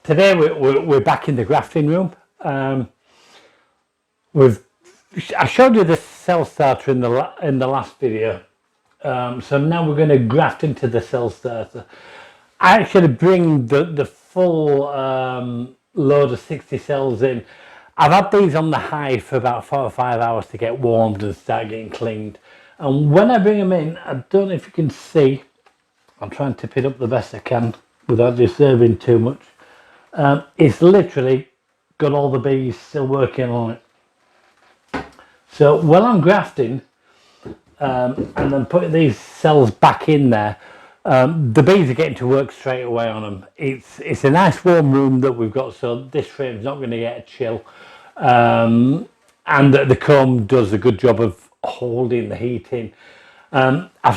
Today we're back in the grafting room. I showed you the cell starter in the last video, so now we're going to graft into the cell starter. I actually bring the full load of 60 cells in. I've had these on the high for about 4 or 5 hours to get warmed and start getting cleaned. And when I bring them in, I don't know if you can see, I'm trying to tip it up the best I can without disturbing too much. It's literally got all the bees still working on it. So while I'm grafting and then putting these cells back in there, the bees are getting to work straight away on them. It's a nice warm room that we've got, so this frame's not going to get a chill, and the comb does a good job of holding the heat in.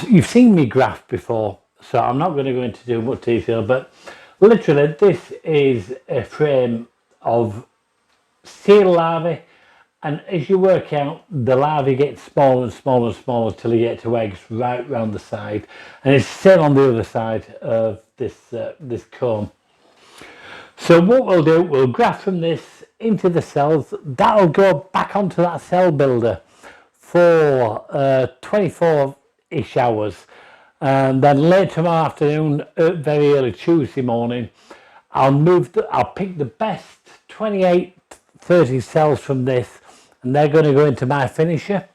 You've seen me graft before, so I'm not going to go into too much detail, but literally this is a frame of seal larvae, and as you work out, the larvae get smaller and smaller and smaller till you get to eggs right round the side, and it's still on the other side of this comb. So what we'll do, we'll graft from this into the cells. That'll go back onto that cell builder for 24-ish hours. And then later tomorrow afternoon, very early Tuesday morning, I'll pick the best 28-30 cells from this, and they're going to go into my finisher.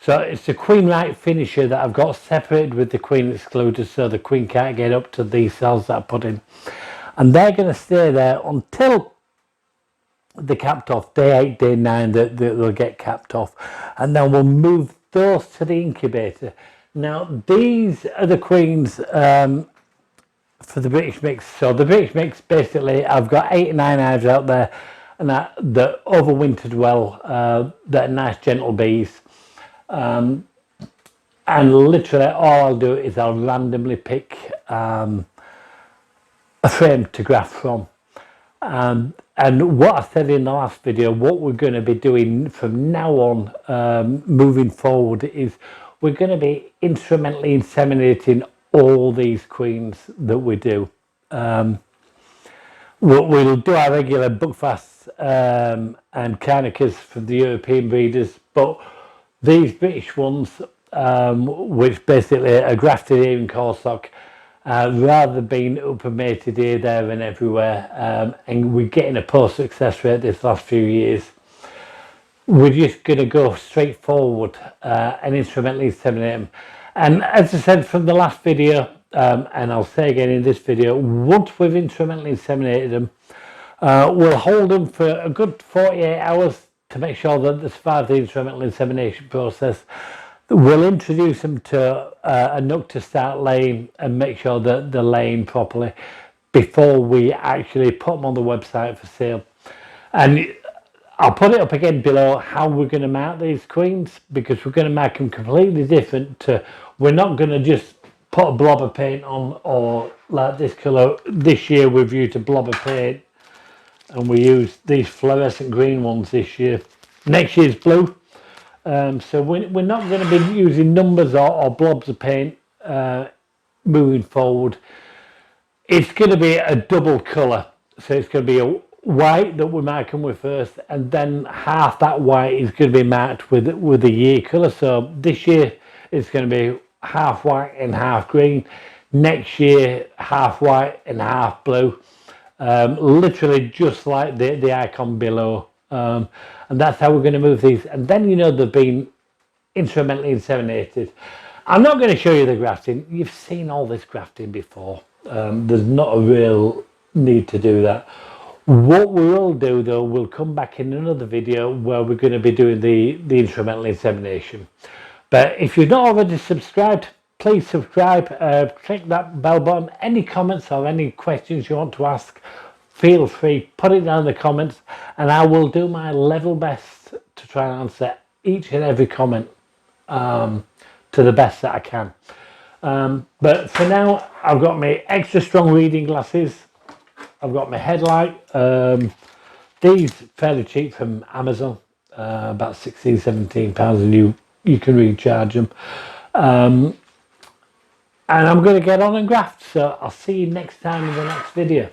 So it's the queen right finisher that I've got separated with the queen excluder, so the queen can't get up to these cells that I put in. And they're going to stay there until they're capped off, day 8, day 9, they'll get capped off. And then we'll move those to the incubator. Now, these are the queens for the British mix. So the British mix, basically, I've got 8 or 9 hives out there, and that overwintered well, that are nice gentle bees. And literally all I'll do is I'll randomly pick a frame to graft from. And what I said in the last video, what we're going to be doing from now on, moving forward, is we're going to be instrumentally inseminating all these queens that we do. We'll do our regular buckfasts and carnicas from the European breeders, but these British ones, which basically are grafted here in Corsock, rather than being up and mated here, there and everywhere, and we're getting a poor success rate this last few years. We're just going to go straight forward and instrumentally inseminate them. And as I said from the last video, and I'll say again in this video, once we've instrumentally inseminated them, we'll hold them for a good 48 hours to make sure that they survive the instrumental insemination process. We'll introduce them to a nook to start laying and make sure that they're laying properly before we actually put them on the website for sale. And I'll put it up again below how we're going to mark these queens, because we're going to mark them completely different. We're not going to just put a blob of paint on, or like this colour. This year we've used a blob of paint, and we used these fluorescent green ones this year. Next year's blue. So we're not going to be using numbers or blobs of paint moving forward. It's going to be a double colour. So it's going to be a white that we're marking with first, and then half that white is going to be marked with a year colour. So this year it's going to be half white and half green. Next year half white and half blue. Literally just like the icon below. And that's how we're going to move these. And then, you know, they've been instrumentally inseminated. I'm not going to show you the grafting. You've seen all this grafting before. There's not a real need to do that. What we will do, though, we'll come back in another video where we're going to be doing the instrumental insemination. But if you're not already subscribed, please subscribe. Click that bell button. Any comments or any questions you want to ask, feel free, put it down in the comments, and I will do my level best to try and answer each and every comment to the best that I can. But for now, I've got my extra strong reading glasses. I've got my headlight. These fairly cheap from Amazon, about £16-17, and you can recharge them. And I'm going to get on and graft, so I'll see you next time in the next video.